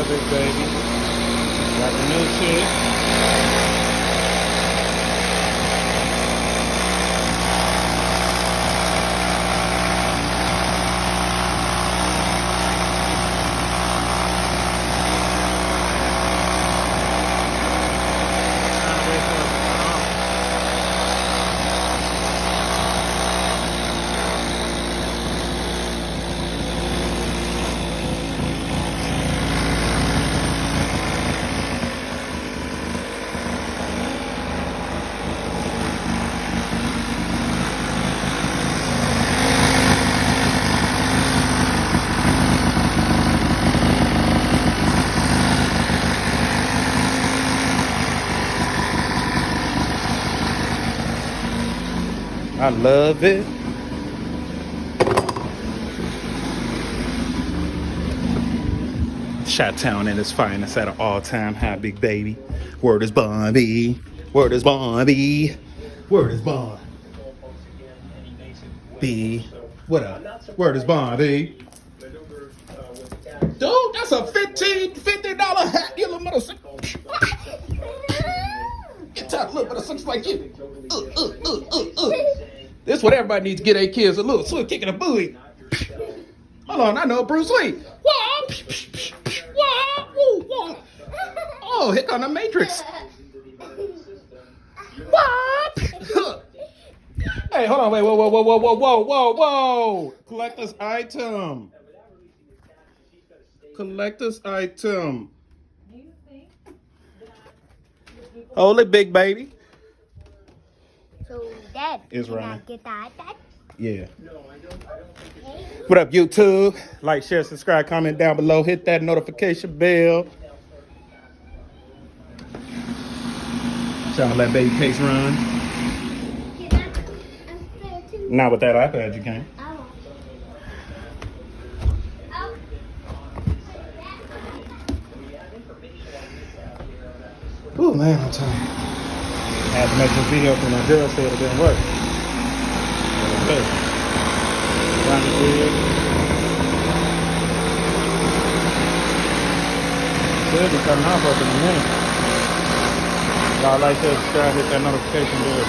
Yeah, big baby. Got the new shit. I love it. Chi-Town at its finest at an all-time high, big baby. Word is Bobby. Word is Bobby. Word is Bobby. What up? Word is Bobby. Dude, that's a $50 hat, you little motherfucker. Get tired of little motherfuckers like you. This is what everybody needs to get their kids a little swift kick in the booty. Hold on, I know Bruce Lee. Oh, here come the Matrix. Hey, hold on, wait, whoa. Collector's item. Collector's item. Hold it, big baby. So, Dad, is can I right. get that? Yeah. What up, YouTube? Like, share, subscribe, comment down below. Hit that notification bell. Trying to let baby case run. Not with that iPad, you can't. Oh man, I'm tired. I had to make this video because my girl said it didn't work. Okay. Trying to do it. Should be coming off up in a minute. Y'all like, share, subscribe, hit that notification bell.